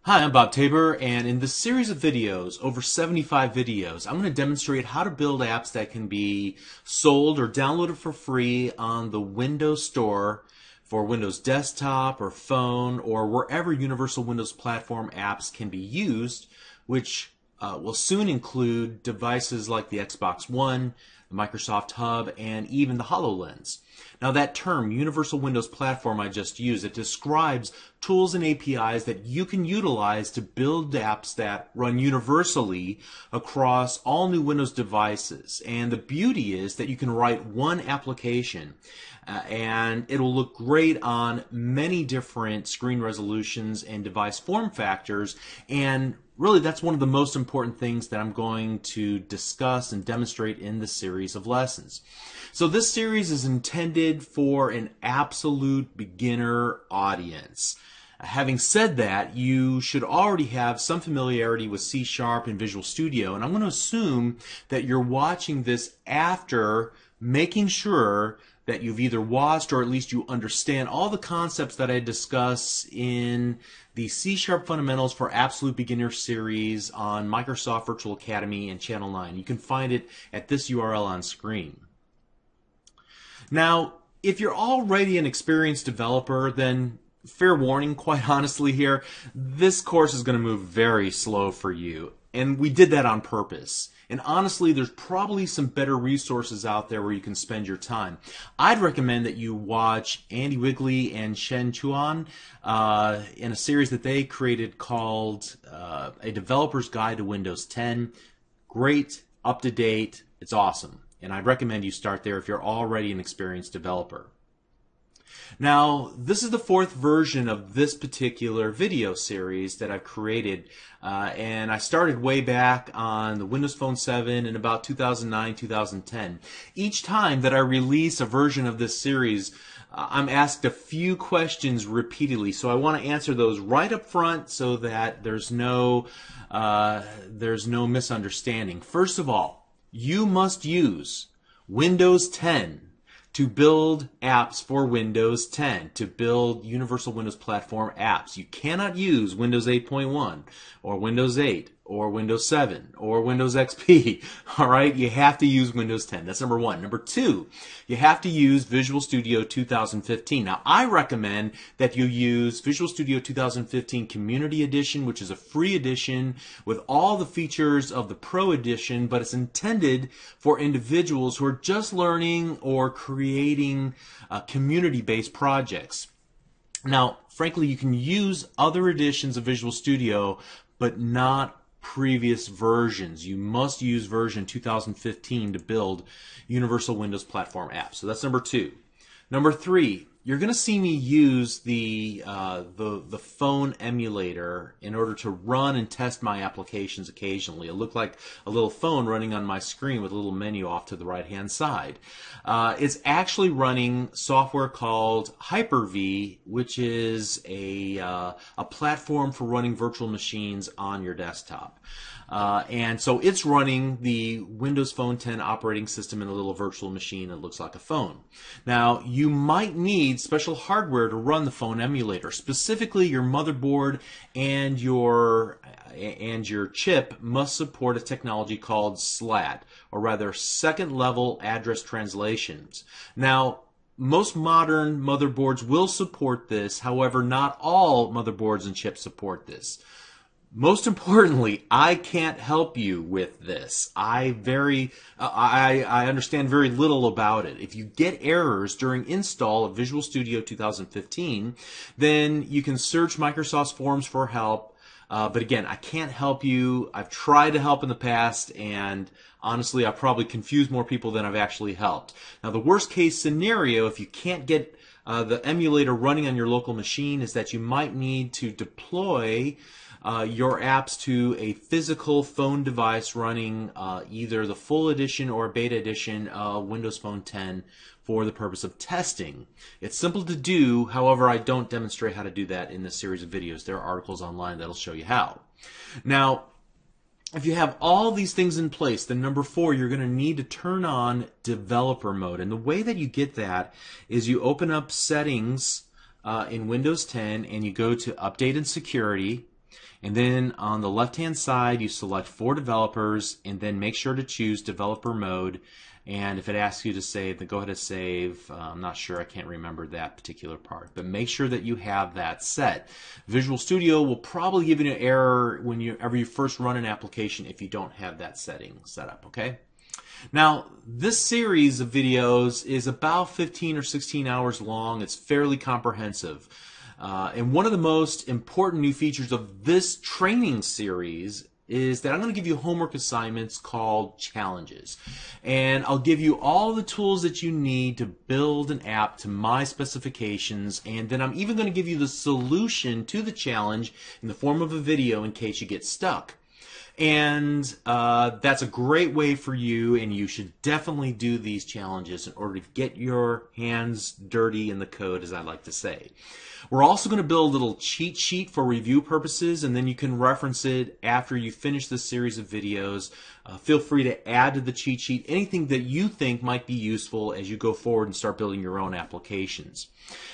Hi, I'm Bob Tabor, and in this series of videos, over 75 videos, I'm going to demonstrate how to build apps that can be sold or downloaded for free on the Windows Store for Windows Desktop or phone or wherever Universal Windows Platform apps can be used, which will soon include devices like the Xbox One, the Microsoft Hub, and even the HoloLens. Now that term, Universal Windows Platform I just used, it describes tools and APIs that you can utilize to build apps that run universally across all new Windows devices. And the beauty is that you can write one application and it'll look great on many different screen resolutions and device form factors, and really that's one of the most important things that I'm going to discuss and demonstrate in this series of lessons. So this series is intended for an absolute beginner audience. Having said that, you should already have some familiarity with C# and Visual Studio, and I'm going to assume that you're watching this after making sure that you've either watched or at least you understand all the concepts that I discuss in the C# Fundamentals for Absolute Beginner series on Microsoft Virtual Academy and Channel 9. You can find it at this URL on screen. Now, if you're already an experienced developer, then fair warning, quite honestly here, this course is going to move very slow for you. And we did that on purpose. And honestly, there's probably some better resources out there where you can spend your time. I'd recommend that you watch Andy Wigley and Shen Chuan in a series that they created called A Developer's Guide to Windows 10. Great, up to date, it's awesome. And I'd recommend you start there if you're already an experienced developer. Now, this is the fourth version of this particular video series that I've created, and I started way back on the Windows Phone 7 in about 2009, 2010. Each time that I release a version of this series, I'm asked a few questions repeatedly, so I want to answer those right up front so that there's no misunderstanding. First of all, you must use Windows 10 to build apps for Windows 10, to build Universal Windows Platform apps. You cannot use Windows 8.1 or Windows 8 or Windows 7 or Windows XP. All right, you have to use Windows 10. That's number one. Number two, you have to use Visual Studio 2015. Now, I recommend that you use Visual Studio 2015 Community Edition, which is a free edition with all the features of the Pro Edition, but it's intended for individuals who are just learning or creating community-based projects. Now, frankly, you can use other editions of Visual Studio, but not previous versions. You must use version 2015 to build Universal Windows Platform apps. So that's number two. Number three, you're going to see me use the phone emulator in order to run and test my applications occasionally. It looked like a little phone running on my screen with a little menu off to the right-hand side. It's actually running software called Hyper-V, which is a platform for running virtual machines on your desktop. And so it's running the Windows Phone 10 operating system in a little virtual machine that looks like a phone. Now, you might need special hardware to run the phone emulator. Specifically, your motherboard and your chip must support a technology called SLAT, or rather Second Level Address Translations. Now, most modern motherboards will support this. However, not all motherboards and chips support this. Most importantly, I can't help you with this. I understand very little about it. If you get errors during install of Visual Studio 2015, then you can search Microsoft's forums for help. But again, I can't help you. I've tried to help in the past, and honestly, I've probably confused more people than I've actually helped. Now, the worst case scenario, if you can't get the emulator running on your local machine, is that you might need to deploy your apps to a physical phone device running either the full edition or beta edition of Windows Phone 10 for the purpose of testing. It's simple to do, however, I don't demonstrate how to do that in this series of videos. There are articles online that'll show you how. Now, if you have all these things in place, then number four, you're going to need to turn on developer mode. And the way that you get that is you open up settings in Windows 10 and you go to Update and Security. And then on the left-hand side, you select for developers, and then make sure to choose developer mode. And if it asks you to save, then go ahead and save. I'm not sure, I can't remember that particular part. But make sure that you have that set. Visual Studio will probably give you an error whenever you first run an application if you don't have that setting set up, okay? Now, this series of videos is about 15 or 16 hours long. It's fairly comprehensive. And one of the most important new features of this training series is that I'm going to give you homework assignments called challenges. And I'll give you all the tools that you need to build an app to my specifications, and then I'm even going to give you the solution to the challenge in the form of a video in case you get stuck. And that's a great way for you, and you should definitely do these challenges in order to get your hands dirty in the code, as I like to say. We're also going to build a little cheat sheet for review purposes, and then you can reference it after you finish this series of videos. Feel free to add to the cheat sheet anything that you think might be useful as you go forward and start building your own applications.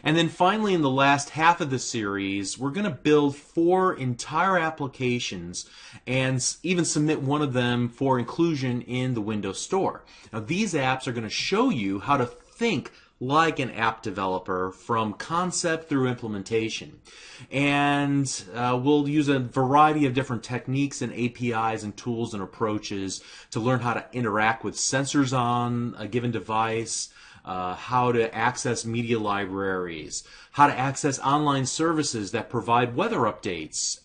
And then finally, in the last half of the series, we're going to build 4 entire applications and even submit one of them for inclusion in the Windows Store. Now, these apps are going to show you how to think like an app developer from concept through implementation. And we'll use a variety of different techniques and APIs and tools and approaches to learn how to interact with sensors on a given device, how to access media libraries, how to access online services that provide weather updates,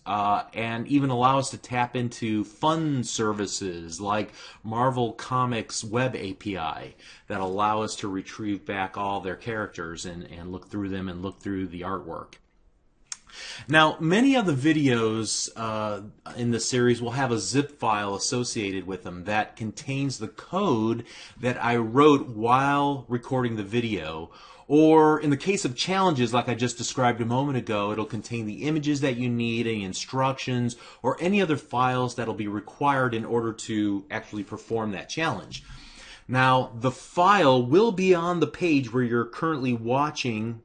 and even allow us to tap into fun services like Marvel Comics Web API that allow us to retrieve back all their characters and look through them and look through the artwork. Now, many of the videos in the series will have a zip file associated with them that contains the code that I wrote while recording the video. Or in the case of challenges, like I just described a moment ago, it'll contain the images that you need, any instructions, or any other files that'll be required in order to actually perform that challenge. Now, the file will be on the page where you're currently watching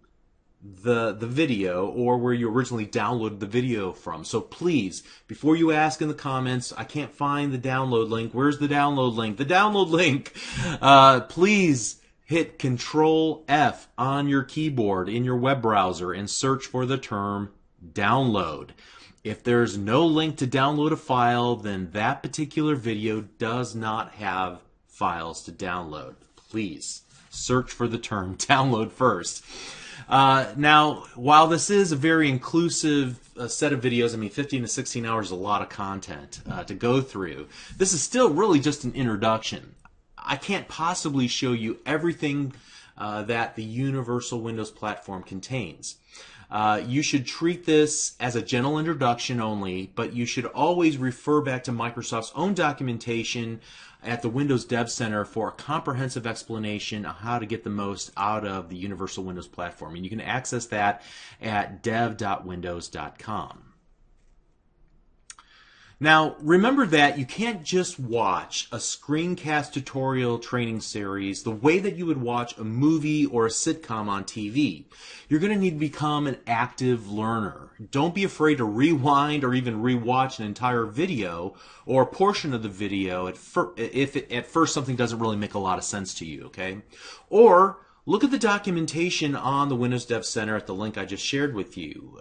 the video, or where you originally downloaded the video from. So please, before you ask in the comments, I can't find the download link. Where's the download link? The download link! Please hit Control F on your keyboard in your web browser and search for the term download. If there's no link to download a file, then that particular video does not have files to download. Please search for the term download first. Now, while this is a very inclusive set of videos, I mean, 15 to 16 hours is a lot of content to go through. This is still really just an introduction. I can't possibly show you everything that the Universal Windows Platform contains. You should treat this as a general introduction only, but you should always refer back to Microsoft's own documentation at the Windows Dev Center for a comprehensive explanation of how to get the most out of the Universal Windows Platform. And you can access that at dev.windows.com. Now, remember that you can't just watch a screencast tutorial training series the way that you would watch a movie or a sitcom on TV. You're going to need to become an active learner. Don't be afraid to rewind or even rewatch an entire video or a portion of the video if at first something doesn't really make a lot of sense to you, okay? Or look at the documentation on the Windows Dev Center at the link I just shared with you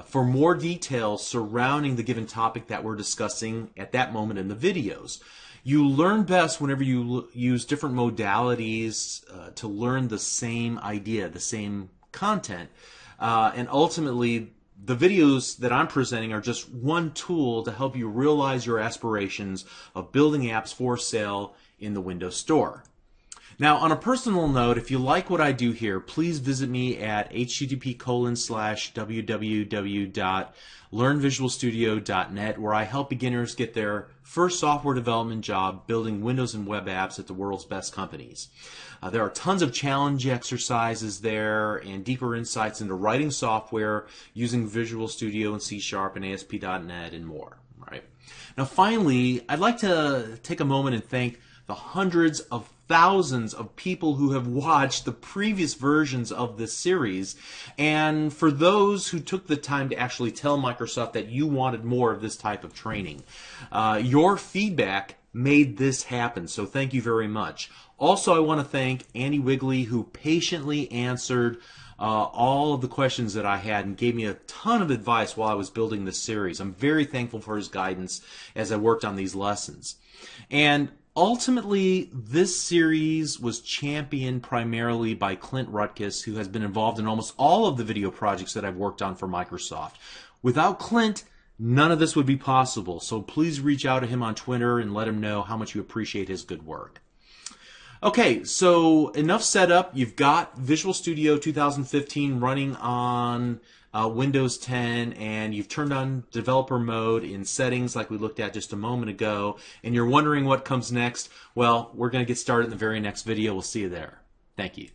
for more details surrounding the given topic that we're discussing at that moment in the videos. You learn best whenever you use different modalities to learn the same idea, the same content, and ultimately the videos that I'm presenting are just one tool to help you realize your aspirations of building apps for sale in the Windows Store. Now, on a personal note, if you like what I do here, please visit me at http://www.learnvisualstudio.net, where I help beginners get their first software development job building Windows and web apps at the world's best companies. There are tons of challenge exercises there and deeper insights into writing software using Visual Studio and C# and ASP.NET and more. All right. Now, finally, I'd like to take a moment and thank the hundreds of thousands of people who have watched the previous versions of this series. And for those who took the time to actually tell Microsoft that you wanted more of this type of training, your feedback made this happen. So thank you very much. Also, I want to thank Andy Wigley, who patiently answered all of the questions that I had and gave me a ton of advice while I was building this series. I'm very thankful for his guidance as I worked on these lessons. And ultimately, this series was championed primarily by Clint Rutkus, who has been involved in almost all of the video projects that I've worked on for Microsoft. Without Clint, none of this would be possible. So please reach out to him on Twitter and let him know how much you appreciate his good work. Okay, so enough setup. You've got Visual Studio 2015 running on Windows 10, and you've turned on developer mode in settings like we looked at just a moment ago, and you're wondering what comes next. Well, we're going to get started in the very next video. We'll see you there. Thank you.